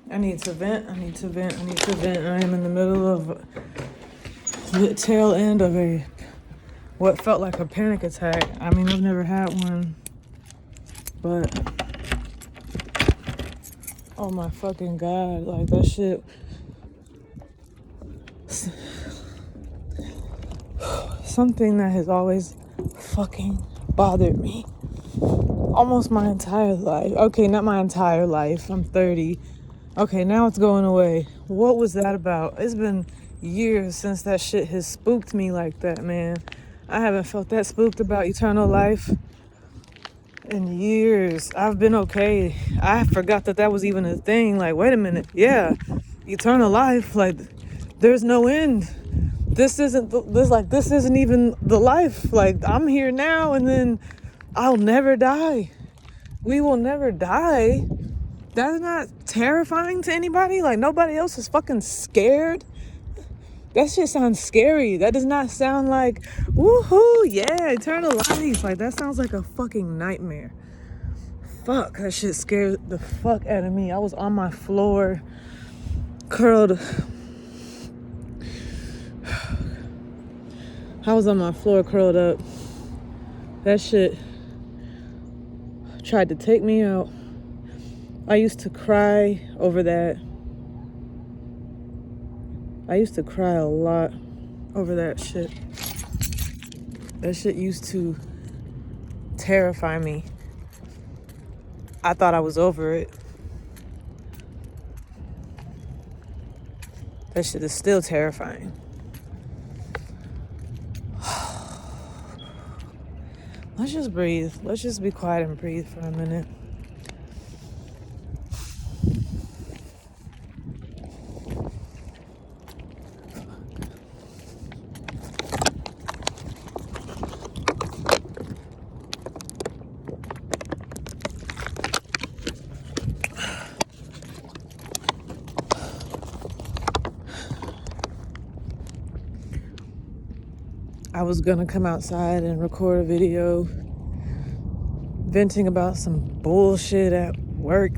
I need to vent. I need to vent. I need to vent. I am in the middle of the tail end of what felt like a panic attack. I mean, I've never had one, but oh my fucking God, like that shit. Something that has always fucking bothered me almost my entire life. Okay, not my entire life. I'm 30. Okay, now it's going away. What was that about? It's been years since that shit has spooked me like that, man. I haven't felt that spooked about eternal life in years. I've been okay. I forgot that was even a thing. Like, wait a minute. Yeah, eternal life. Like, there's no end. This isn't even the life. Like, I'm here now and then I'll never die. We will never die. That's not terrifying to anybody. Like, nobody else is fucking scared. That shit sounds scary. That does not sound like, woohoo, yeah, eternal life. Like, that sounds like a fucking nightmare. Fuck, that shit scared the fuck out of me. I was on my floor, curled. I was on my floor, curled up. That shit tried to take me out. I used to cry over that. I used to cry a lot over that shit. That shit used to terrify me. I thought I was over it. That shit is still terrifying. Let's just breathe. Let's just be quiet and breathe for a minute. I was gonna come outside and record a video venting about some bullshit at work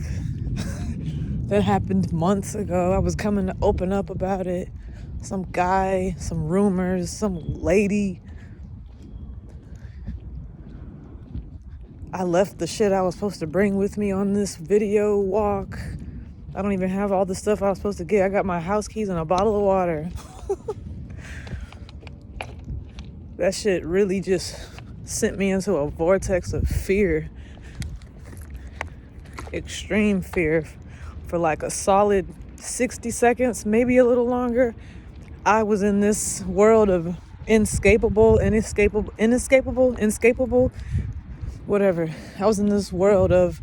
that happened months ago. I was coming to open up about it. Some guy, some rumors, some lady. I left the shit I was supposed to bring with me on this video walk. I don't even have all the stuff I was supposed to get. I got my house keys and a bottle of water. That shit really just sent me into a vortex of fear. Extreme fear. For like a solid 60 seconds, maybe a little longer, I was in this world of inescapable, whatever. I was in this world of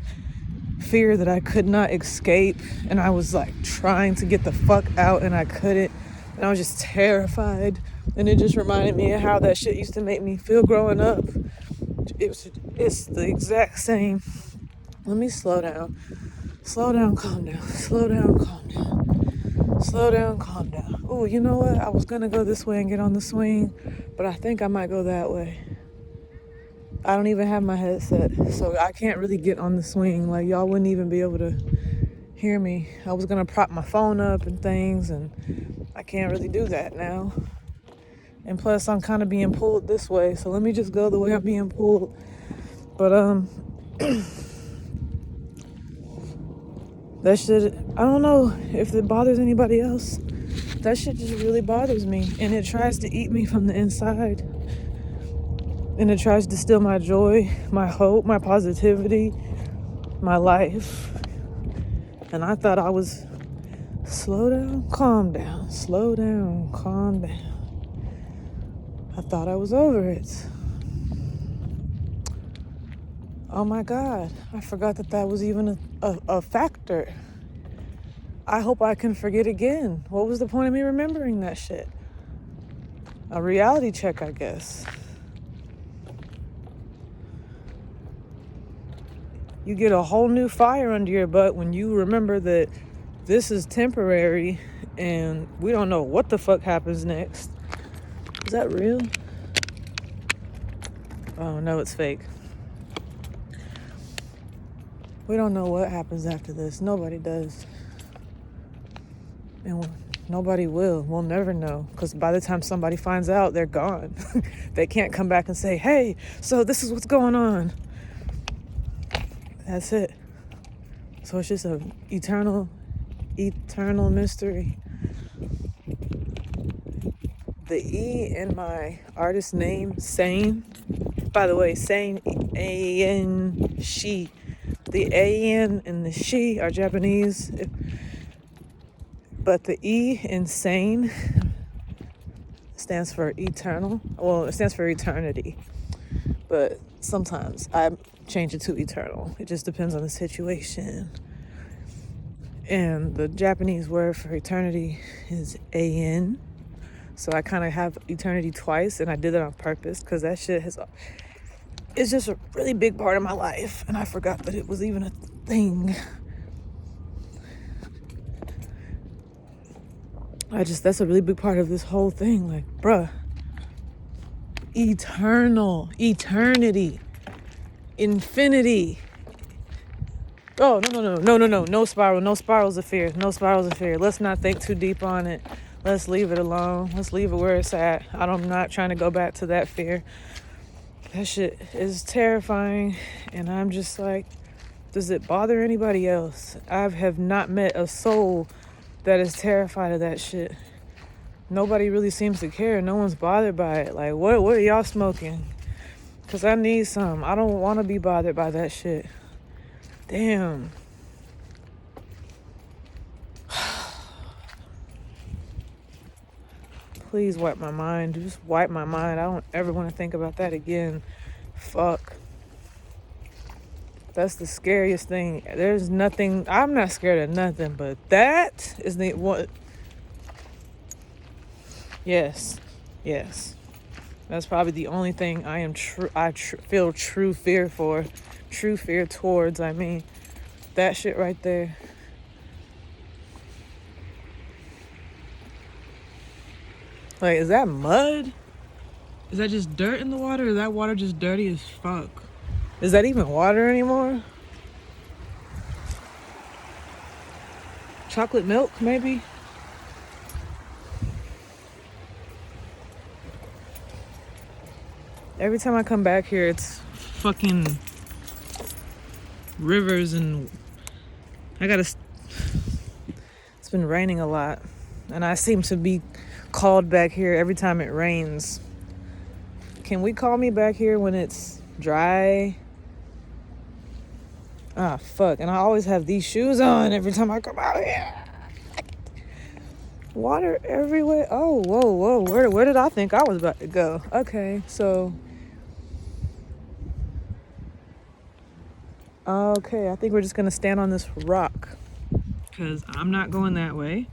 fear that I could not escape, and I was like trying to get the fuck out and I couldn't, and I was just terrified. And it just reminded me of how that shit used to make me feel growing up. It's the exact same. Let me slow down, calm down, slow down, calm down, slow down, calm down. Oh, you know what? I was gonna go this way and get on the swing, but I think I might go that way. I don't even have my headset, so I can't really get on the swing. Like, y'all wouldn't even be able to hear me. I was gonna prop my phone up and things, and I can't really do that now. And plus, I'm kind of being pulled this way, so let me just go the way I'm being pulled. But that shit, I don't know if it bothers anybody else. That shit just really bothers me, and it tries to eat me from the inside. And it tries to steal my joy, my hope, my positivity, my life. And I thought I was slow down, calm down, slow down, calm down. I thought I was over it. Oh my God, I forgot that was even a factor. I hope I can forget again. What was the point of me remembering that shit? A reality check, I guess. You get a whole new fire under your butt when you remember that this is temporary and we don't know what the fuck happens next. Is that real? Oh no, it's fake. We don't know what happens after this. Nobody does. And nobody will. We'll never know. Because by the time somebody finds out, they're gone. They can't come back and say, hey, so this is what's going on. That's it. So it's just an eternal mystery. The E in my artist name, Sane. By the way, Sane, A-N, she. The A-N and the she are Japanese. But the E in Sane stands for eternal. Well, it stands for eternity. But sometimes I change it to eternal. It just depends on the situation. And the Japanese word for eternity is A-N. So I kind of have eternity twice, and I did it on purpose because that shit it's just a really big part of my life, and I forgot that it was even a thing. That's a really big part of this whole thing. Like, bruh, eternal, eternity, infinity. Oh, no spiral, no spirals of fear, no spirals of fear. Let's not think too deep on it. Let's leave it alone. Let's leave it where it's at. I'm not trying to go back to that fear. That shit is terrifying. And I'm just like, does it bother anybody else? I have not met a soul that is terrified of that shit. Nobody really seems to care. No one's bothered by it. Like, what are y'all smoking? Because I need some. I don't want to be bothered by that shit. Damn. Please wipe my mind. Just wipe my mind. I don't ever want to think about that again. Fuck. That's the scariest thing. There's nothing. I'm not scared of nothing, but that is the what. Yes. That's probably the only thing I feel true fear for. True fear towards, I mean. That shit right there. Like, is that mud? Is that just dirt in the water? Or is that water just dirty as fuck? Is that even water anymore? Chocolate milk, maybe? Every time I come back here, it's fucking rivers and it's been raining a lot. And I seem to be called back here every time it rains. Can we call me back here when it's dry? Ah, fuck. And I always have these shoes on every time I come out here. Water everywhere. Oh, whoa. Where did I think I was about to go? Okay, so. Okay, I think we're just going to stand on this rock. Because I'm not going that way.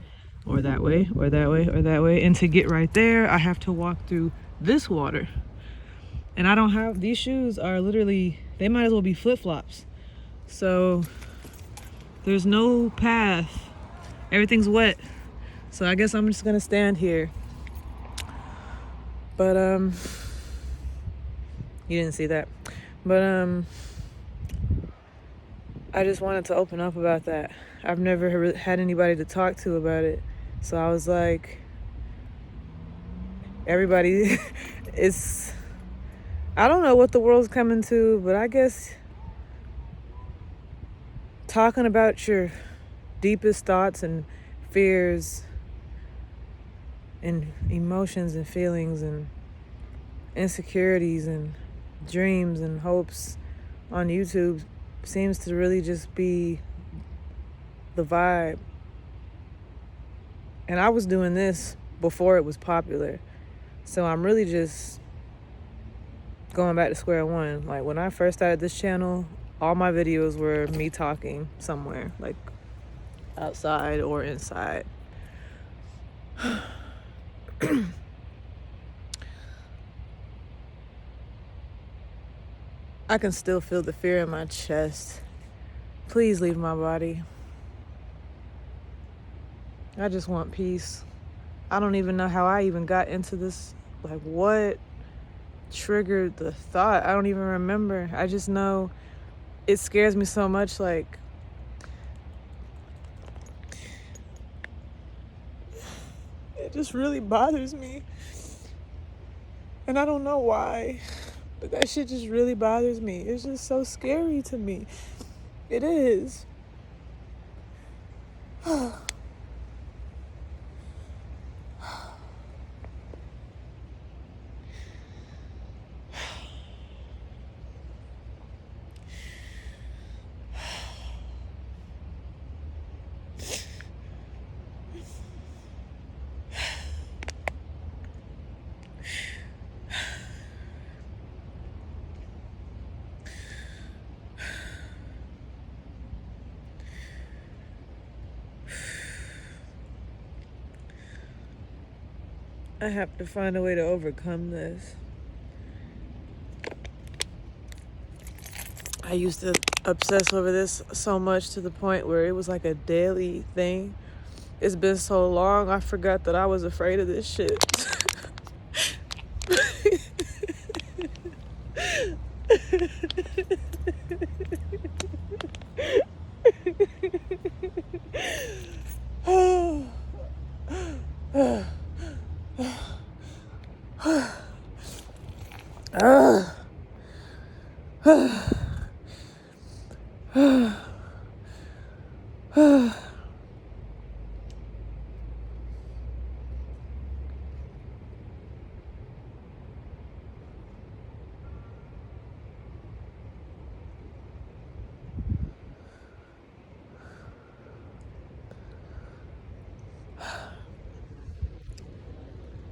Or that way, or that way, or that way. And to get right there, I have to walk through this water. And I don't have, these shoes are literally, they might as well be flip-flops. So there's no path. Everything's wet. So I guess I'm just gonna stand here. But you didn't see that. But I just wanted to open up about that. I've never had anybody to talk to about it. So I was like, everybody I don't know what the world's coming to, but I guess talking about your deepest thoughts and fears and emotions and feelings and insecurities and dreams and hopes on YouTube seems to really just be the vibe. And I was doing this before it was popular. So I'm really just going back to square one. Like, when I first started this channel, all my videos were me talking somewhere, like outside or inside. I can still feel the fear in my chest. Please leave my body. I just want peace. I don't even know how I even got into this. Like, what triggered the thought? I don't even remember. I just know it scares me so much. Like, just really bothers me. And I don't know why, but that shit just really bothers me. It's just so scary to me. It is. I have to find a way to overcome this. I used to obsess over this so much to the point where it was like a daily thing. It's been so long, I forgot that I was afraid of this shit.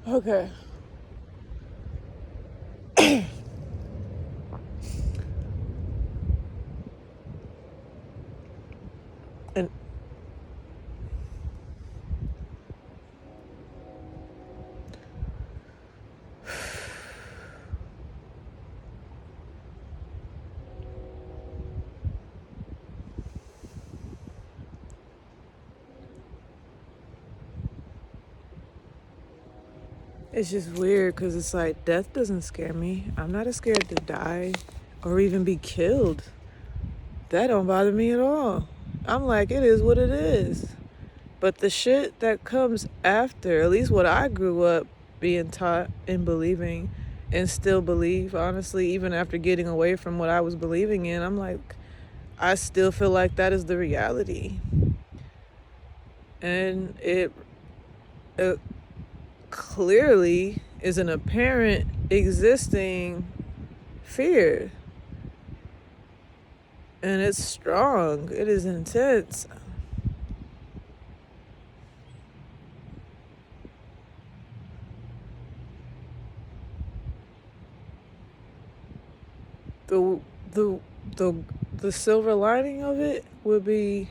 Okay. And it's just weird because it's like death doesn't scare me. I'm not scared to die or even be killed. That don't bother me at all. I'm like, it is what it is. But the shit that comes after, at least what I grew up being taught and believing and still believe, honestly, even after getting away from what I was believing in, I'm like, I still feel like that is the reality. And it clearly is an apparent existing fear. And it's strong. It is intense. The the the silver lining of it would be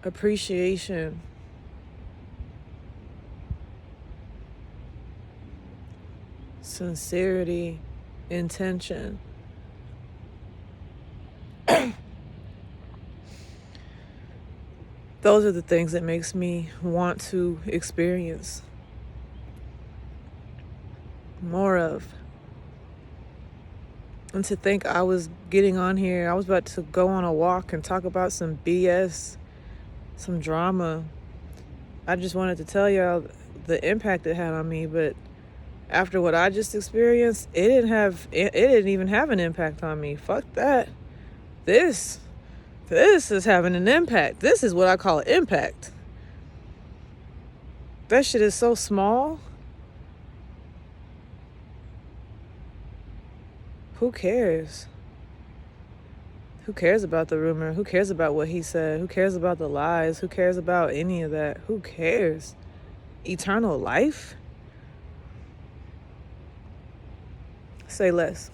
appreciation. Sincerity, intention. Those are the things that makes me want to experience more of. And to think I was getting on here, I was about to go on a walk and talk about some BS, some drama. I just wanted to tell y'all the impact it had on me, but after what I just experienced, it didn't even have an impact on me. Fuck that. This is having an impact. This is what I call impact. That shit is so small. Who cares? Who cares about the rumor? Who cares about what he said? Who cares about the lies? Who cares about any of that? Who cares? Eternal life? Say less.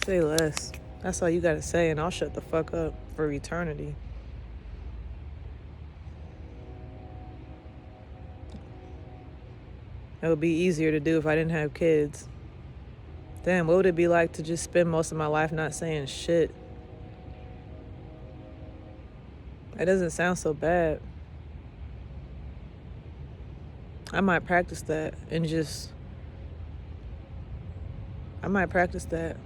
Say less. That's all you gotta say, and I'll shut the fuck up for eternity. It would be easier to do if I didn't have kids. Damn, what would it be like to just spend most of my life not saying shit? It doesn't sound so bad. I might practice that and I might practice that.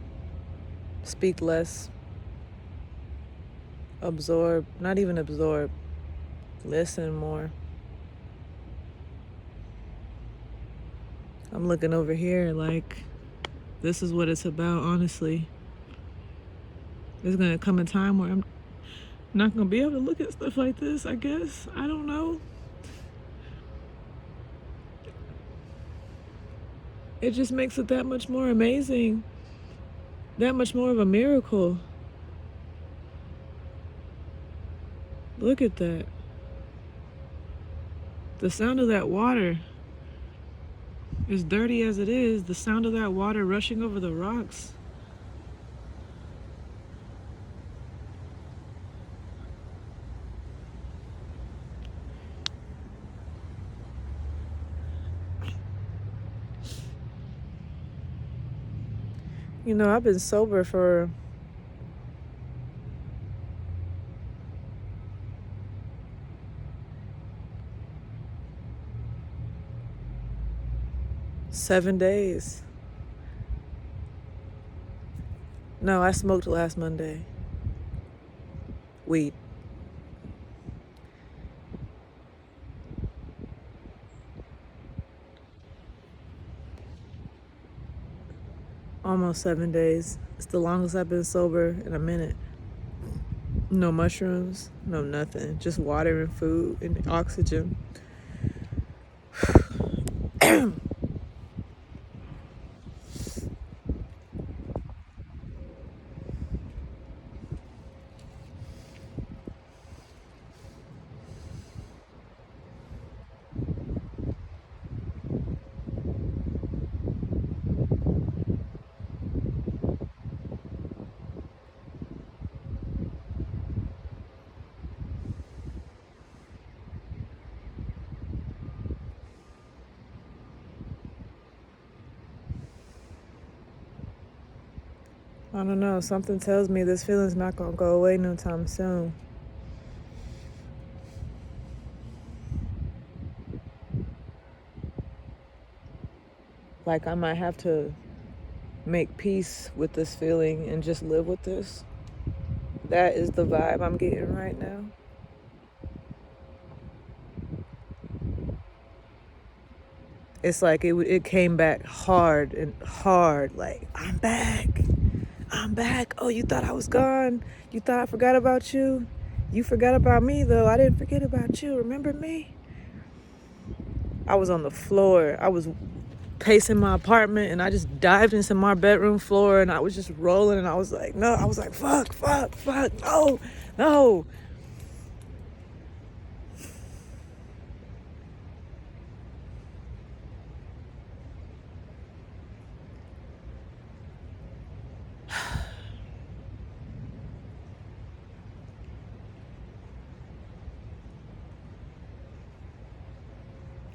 Speak less. absorb, not even absorb, listen more. I'm looking over here like this is what it's about, honestly. There's gonna come a time where I'm not gonna be able to look at stuff like this, I guess. I don't know. It just makes it that much more amazing, that much more of a miracle. Look at that. The sound of that water, as dirty as it is, the sound of that water rushing over the rocks. You know, I've been sober for 7 days. No, I smoked last Monday. Weed. Almost 7 days. It's the longest I've been sober in a minute. No mushrooms, no nothing. Just water and food and oxygen. I don't know. Something tells me this feeling's not gonna go away no time soon. Like I might have to make peace with this feeling and just live with this. That is the vibe I'm getting right now. It's like it came back hard and hard. Like, I'm back. I'm back. Oh, you thought I was gone? You thought I forgot about you? You forgot about me, though. I didn't forget about you. Remember me? I was on the floor. I was pacing my apartment, and I just dived into my bedroom floor, and I was just rolling, and I was like, no. I was like, fuck, no, no.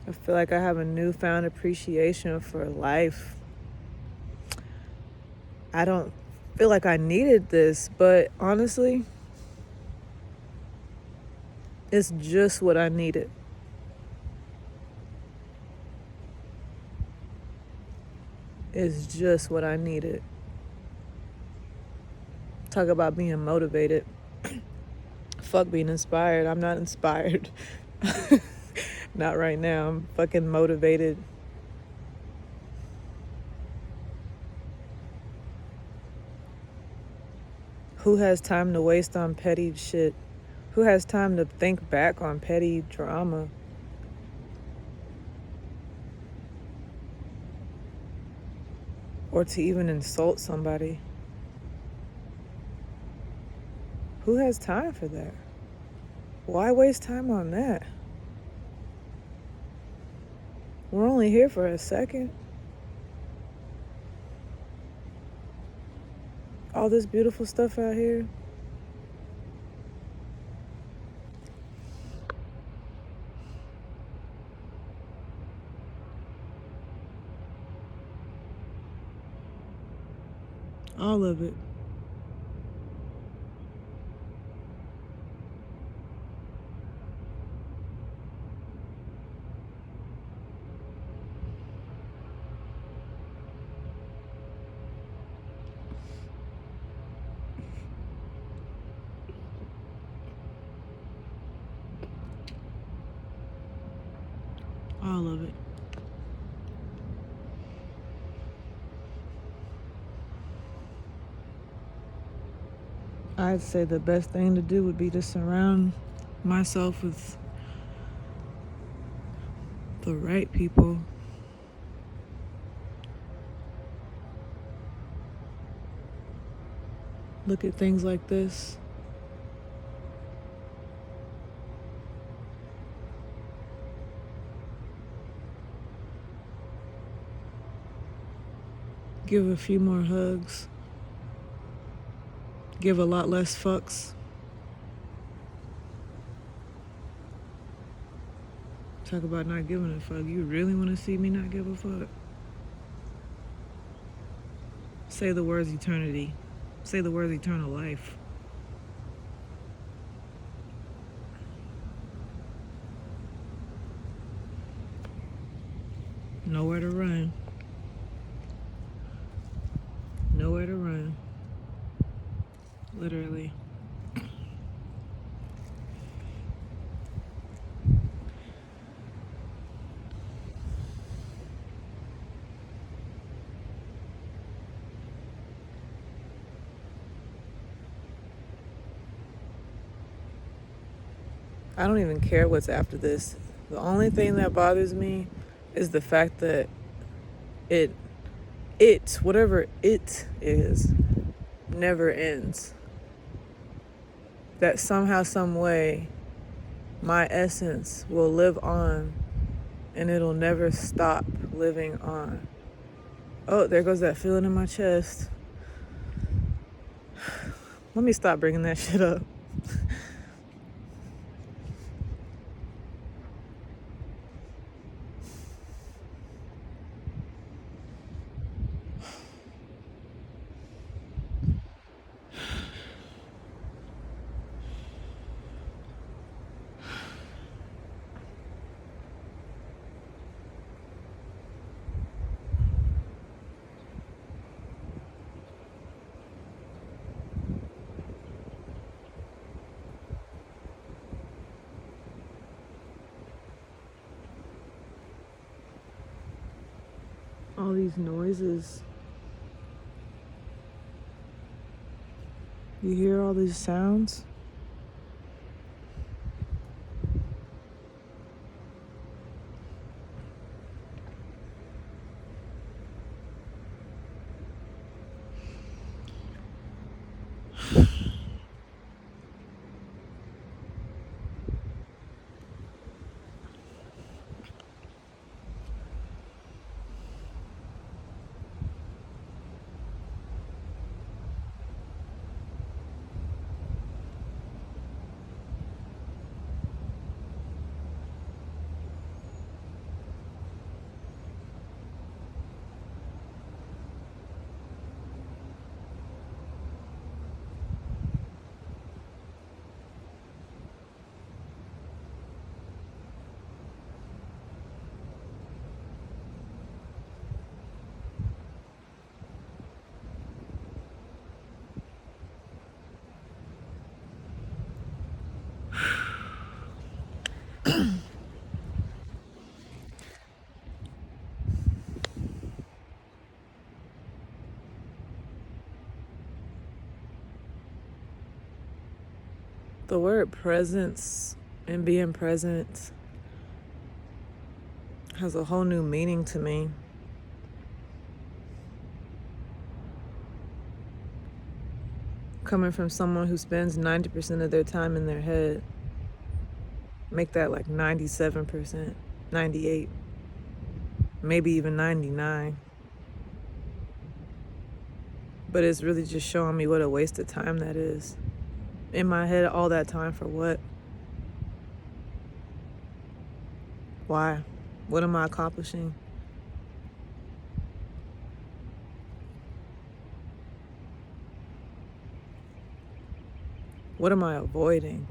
I feel like I have a newfound appreciation for life. I don't feel like I needed this, but honestly, it's just what I needed. It's just what I needed. Talk about being motivated. Fuck being inspired. I'm not inspired. Not right now. I'm fucking motivated. Who has time to waste on petty shit? Who has time to think back on petty drama? Or to even insult somebody? Who has time for that? Why waste time on that? We're only here for a second. All this beautiful stuff out here. All of it. all of it. I'd say the best thing to do would be to surround myself with the right people. Look at things like this. Give a few more hugs. Give a lot less fucks. Talk about not giving a fuck. You really want to see me not give a fuck? Say the words eternity. Say the words eternal life. Nowhere to run. Nowhere to run. Literally. I don't even care what's after this. The only thing that bothers me is the fact that whatever it is, never ends. That somehow, some way, my essence will live on and it'll never stop living on. Oh, there goes that feeling in my chest. Let me stop bringing that shit up. All these noises. You hear all these sounds? The word presence and being present has a whole new meaning to me. Coming from someone who spends 90% of their time in their head, make that like 97%, 98, maybe even 99. But it's really just showing me what a waste of time that is. In my head, all that time for what? Why? What am I accomplishing? What am I avoiding?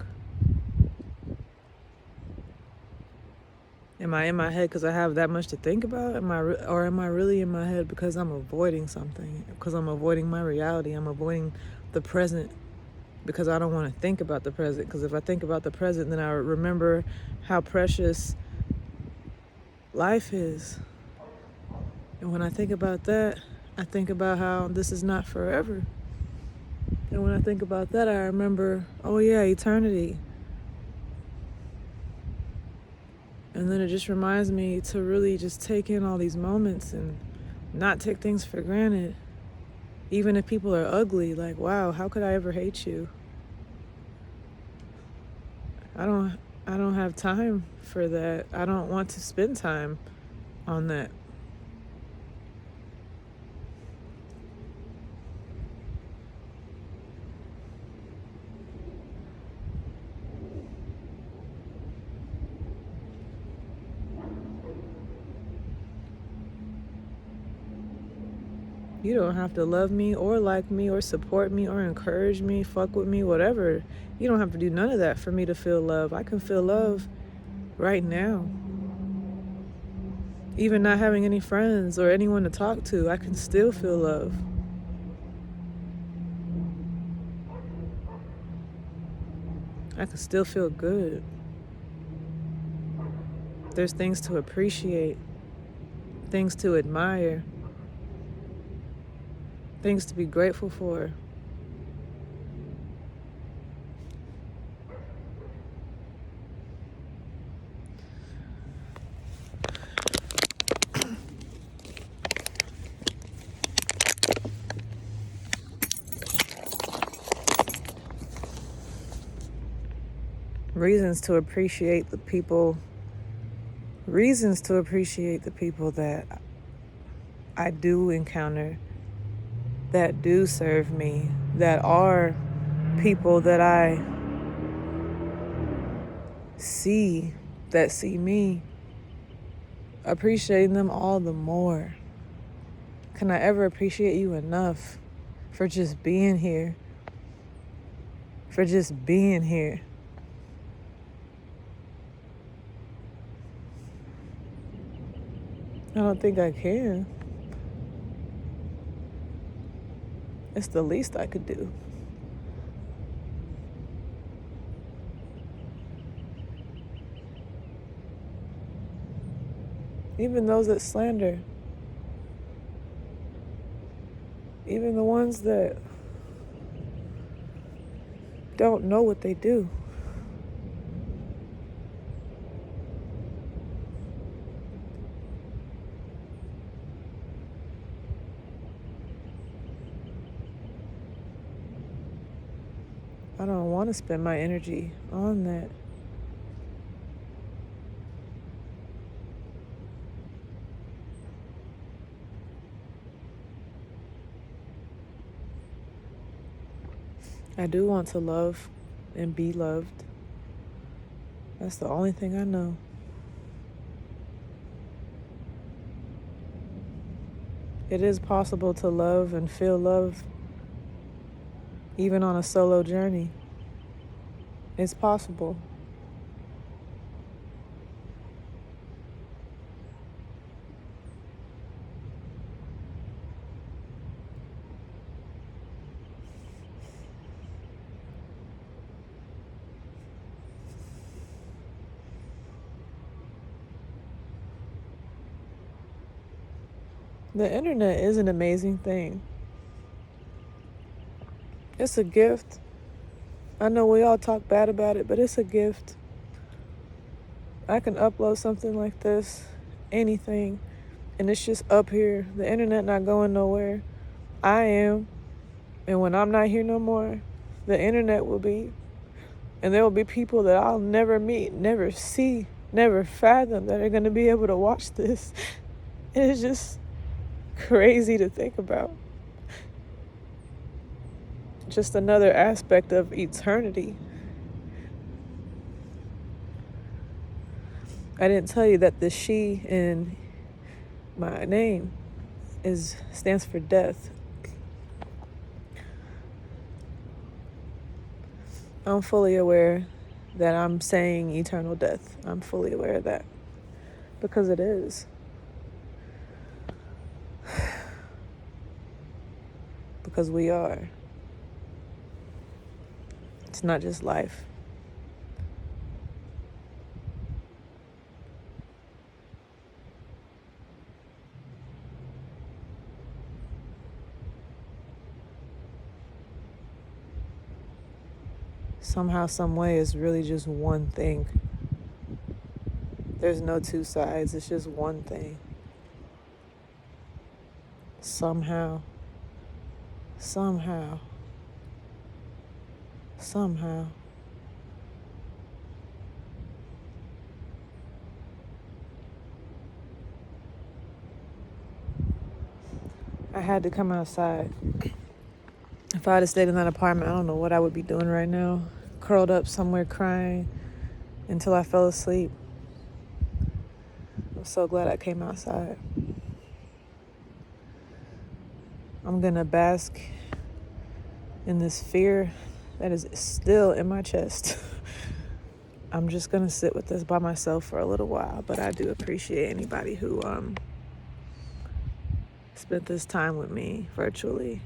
Am I in my head because I have that much to think about? Or am I really in my head because I'm avoiding something? Because I'm avoiding my reality. I'm avoiding the present because I don't want to think about the present. Because if I think about the present, then I remember how precious life is. And when I think about that, I think about how this is not forever. And when I think about that, I remember, oh yeah, eternity. And then it just reminds me to really just take in all these moments and not take things for granted. Even if people are ugly, like, wow, how could I ever hate you? I don't have time for that. I don't want to spend time on that. You don't have to love me or like me or support me or encourage me, fuck with me, whatever. You don't have to do none of that for me to feel love. I can feel love right now. Even not having any friends or anyone to talk to, I can still feel love. I can still feel good. There's things to appreciate, things to admire, things to be grateful for. Reasons to appreciate the people that I do encounter, that do serve me, that are people that I see, that see me, appreciating them all the more. Can I ever appreciate you enough for just being here? For just being here. I don't think I can. It's the least I could do. Even those that slander. Even the ones that don't know what they do. I don't want to spend my energy on that. I do want to love and be loved. That's the only thing I know. It is possible to love and feel love even on a solo journey. It's possible. The internet is an amazing thing. It's a gift. I know we all talk bad about it, but it's a gift. I can upload something like this, anything, and it's just up here. The internet not going nowhere. I am. And when I'm not here no more, the internet will be. And there will be people that I'll never meet, never see, never fathom that are going to be able to watch this. And it's just crazy to think about. Just another aspect of eternity. I didn't tell you that the she in my name stands for death. I'm fully aware that I'm saying eternal death. I'm fully aware of that. Because it is. Because we are. It's not just life. somehow, some way, it's really just one thing. There's no two sides. It's just one thing. Somehow. I had to come outside. If I had stayed in that apartment, I don't know what I would be doing right now. Curled up somewhere crying until I fell asleep. I'm so glad I came outside. I'm gonna bask in this fear that is still in my chest. I'm just gonna sit with this by myself for a little while, but I do appreciate anybody who spent this time with me virtually.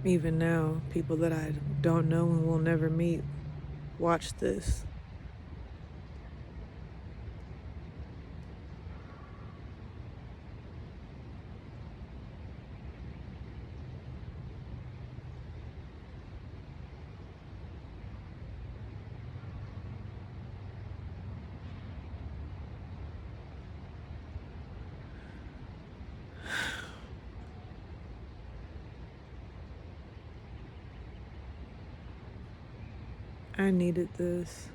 Even now, people that I don't know and will never meet watch this. I needed this.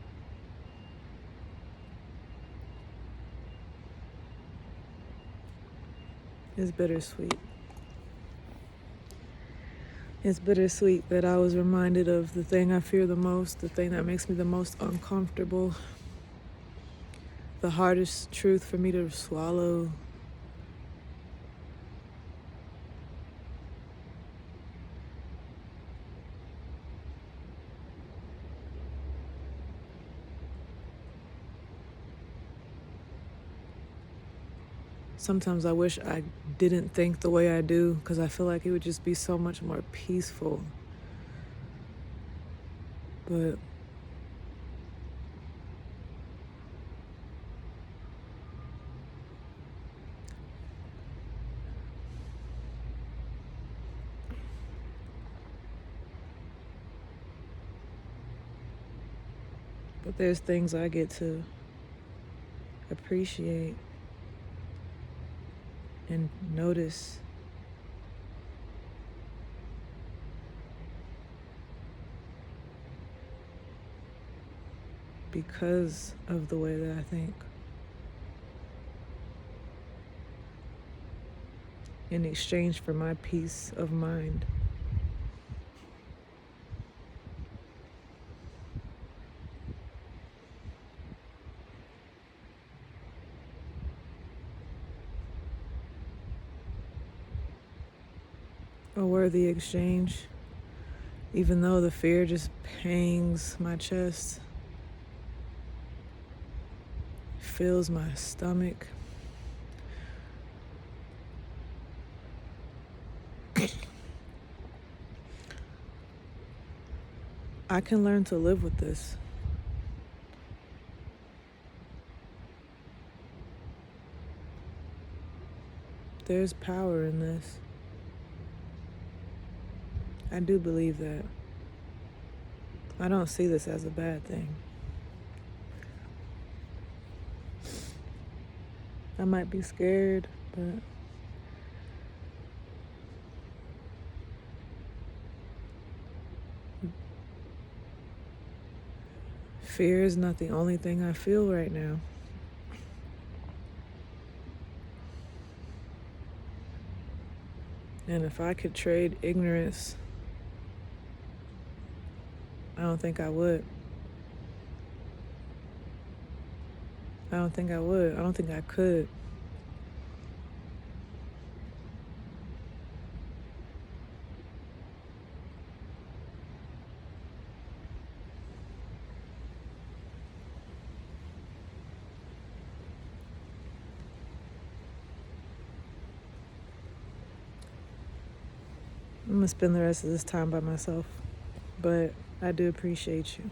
It's bittersweet. It's bittersweet that I was reminded of the thing I fear the most, the thing that makes me the most uncomfortable, the hardest truth for me to swallow. Sometimes I wish I didn't think the way I do, because I feel like it would just be so much more peaceful. But there's things I get to appreciate and notice. Because of the way that I think. In exchange for my peace of mind. A worthy exchange, even though the fear just pangs my chest, fills my stomach. I can learn to live with this. There's power in this. I do believe that. I don't see this as a bad thing. I might be scared, but fear is not the only thing I feel right now. And if I could trade ignorance, I don't think I would. I don't think I would. I don't think I could. I'm gonna spend the rest of this time by myself, but I do appreciate you.